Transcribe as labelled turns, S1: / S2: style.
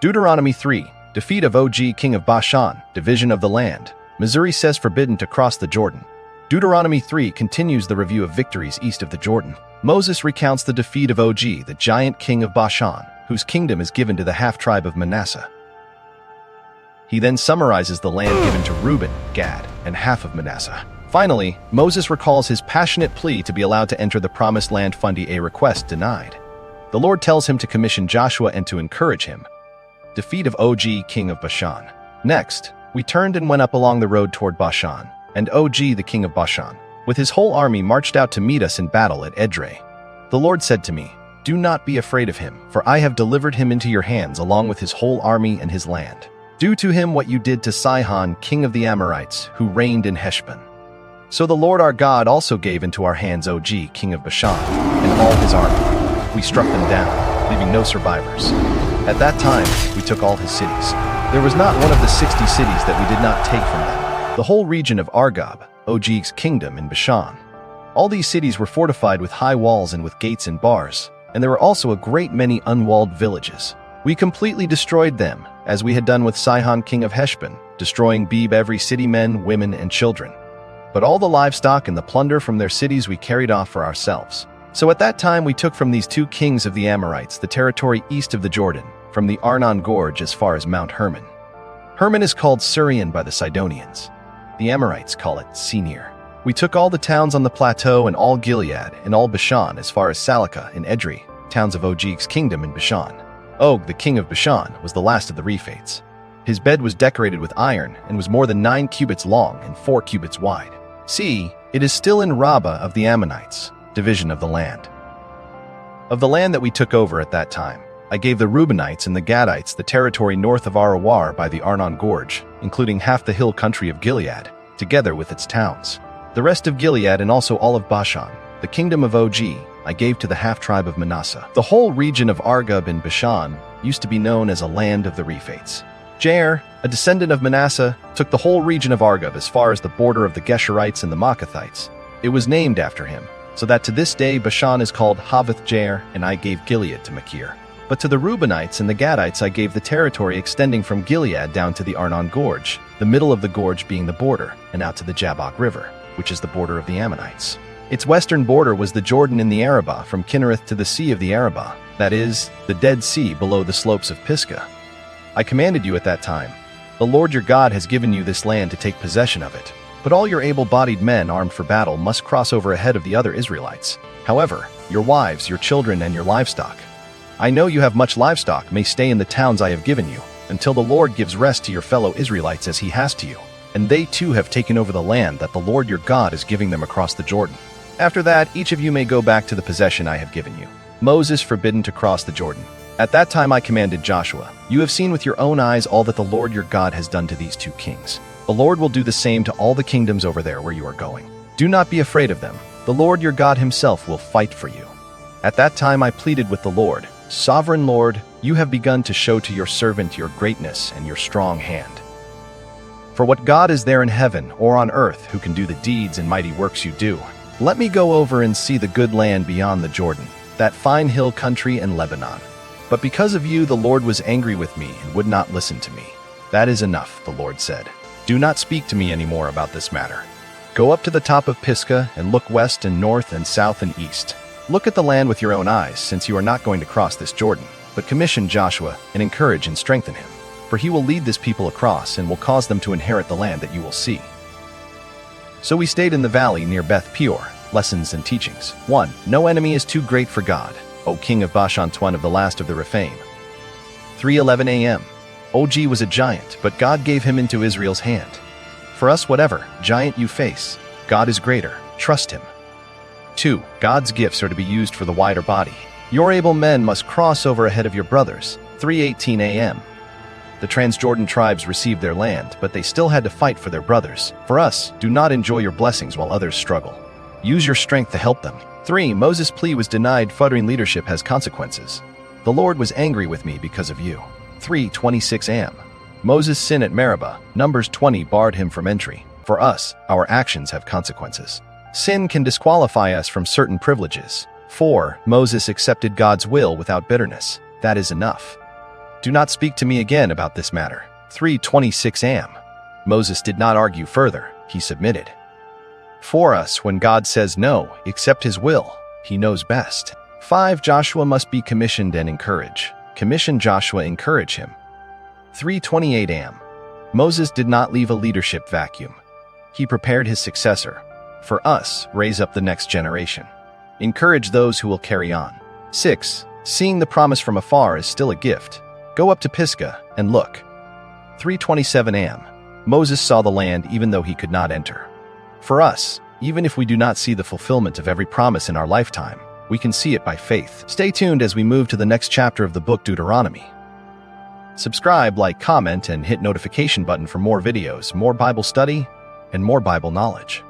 S1: Deuteronomy 3, defeat of Og king of Bashan, division of the land. Missouri says forbidden to cross the Jordan. Deuteronomy 3 continues the review of victories east of the Jordan. Moses recounts the defeat of Og, the giant king of Bashan, whose kingdom is given to the half-tribe of Manasseh. He then summarizes the land given to Reuben, Gad, and half of Manasseh. Finally, Moses recalls his passionate plea to be allowed to enter the promised land, a request denied. The Lord tells him to commission Joshua and to encourage him. Defeat of Og king of Bashan. Next, we turned and went up along the road toward Bashan, and Og the king of Bashan, with his whole army, marched out to meet us in battle at Edrei. The Lord said to me, "Do not be afraid of him, for I have delivered him into your hands along with his whole army and his land. Do to him what you did to Sihon king of the Amorites, who reigned in Heshbon." So the Lord our God also gave into our hands Og king of Bashan, and all his army. We struck them down, leaving no survivors. At that time, we took all his cities. There was not one of the 60 cities that we did not take from them. The whole region of Argob, Og's kingdom in Bashan. All these cities were fortified with high walls and with gates and bars, and there were also a great many unwalled villages. We completely destroyed them, as we had done with Sihon king of Heshbon, destroying every city, men, women, and children. But all the livestock and the plunder from their cities we carried off for ourselves. So at that time we took from these two kings of the Amorites the territory east of the Jordan, from the Arnon Gorge as far as Mount Hermon. Hermon is called Surian by the Sidonians. The Amorites call it Senir. We took all the towns on the plateau and all Gilead and all Bashan as far as Salakah and Edrei, towns of Og's kingdom in Bashan. Og, the king of Bashan, was the last of the Rephates. His bed was decorated with iron and was more than 9 cubits long and 4 cubits wide. See, it is still in Rabbah of the Ammonites, division of the land. Of the land that we took over at that time, I gave the Reubenites and the Gadites the territory north of Arawar by the Arnon Gorge, including half the hill country of Gilead, together with its towns. The rest of Gilead and also all of Bashan, the kingdom of Og, I gave to the half-tribe of Manasseh. The whole region of Argob in Bashan used to be known as a land of the Rephates. Jair, a descendant of Manasseh, took the whole region of Argob as far as the border of the Geshurites and the Maacathites. It was named after him, so that to this day Bashan is called Havoth Jair, and I gave Gilead to Machir. But to the Reubenites and the Gadites I gave the territory extending from Gilead down to the Arnon Gorge, the middle of the gorge being the border, and out to the Jabbok River, which is the border of the Ammonites. Its western border was the Jordan in the Arabah from Kinnereth to the Sea of the Arabah, that is, the Dead Sea below the slopes of Pisgah. I commanded you at that time, "The Lord your God has given you this land to take possession of it, but all your able-bodied men armed for battle must cross over ahead of the other Israelites. However, your wives, your children, and your livestock, I know you have much livestock, may stay in the towns I have given you, until the Lord gives rest to your fellow Israelites as he has to you, and they too have taken over the land that the Lord your God is giving them across the Jordan. After that, each of you may go back to the possession I have given you." Moses forbidden to cross the Jordan. At that time I commanded Joshua, "You have seen with your own eyes all that the Lord your God has done to these two kings. The Lord will do the same to all the kingdoms over there where you are going. Do not be afraid of them. The Lord your God himself will fight for you." At that time I pleaded with the Lord, "Sovereign Lord, you have begun to show to your servant your greatness and your strong hand. For what God is there in heaven or on earth who can do the deeds and mighty works you do? Let me go over and see the good land beyond the Jordan, that fine hill country and Lebanon. But because of you the Lord was angry with me and would not listen to me. That is enough," the Lord said. "Do not speak to me anymore about this matter. Go up to the top of Pisgah and look west and north and south and east. Look at the land with your own eyes, since you are not going to cross this Jordan. But commission Joshua and encourage and strengthen him, for he will lead this people across and will cause them to inherit the land that you will see." So we stayed in the valley near Beth Peor. Lessons and teachings. 1. No enemy is too great for God, O king of Bashan, one of the last of the Rephaim. 3:11 a.m. Og was a giant, but God gave him into Israel's hand. For us, whatever giant you face, God is greater. Trust him. 2. God's gifts are to be used for the wider body. Your able men must cross over ahead of your brothers. 3:18 a.m. The Transjordan tribes received their land, but they still had to fight for their brothers. For us, do not enjoy your blessings while others struggle. Use your strength to help them. 3. Moses' plea was denied. Futtering leadership has consequences. The Lord was angry with me because of you. 3:26 a.m. Moses' sin at Meribah. Numbers 20 barred him from entry. For us, our actions have consequences. Sin can disqualify us from certain privileges. 4. Moses accepted God's will without bitterness. That is enough. Do not speak to me again about this matter. 3:26 am. Moses did not argue further, he submitted. For us, when God says no, accept his will, he knows best. 5 Joshua must be commissioned and encourage. Commission Joshua, encourage him. 3:28 am. Moses did not leave a leadership vacuum. He prepared his successor. For us, raise up the next generation. Encourage those who will carry on. 6. Seeing the promise from afar is still a gift. Go up to Pisgah and look. 3:27 am. Moses saw the land even though he could not enter. For us, even if we do not see the fulfillment of every promise in our lifetime, we can see it by faith. Stay tuned as we move to the next chapter of the book Deuteronomy. Subscribe, like, comment, and hit notification button for more videos, more Bible study, and more Bible knowledge.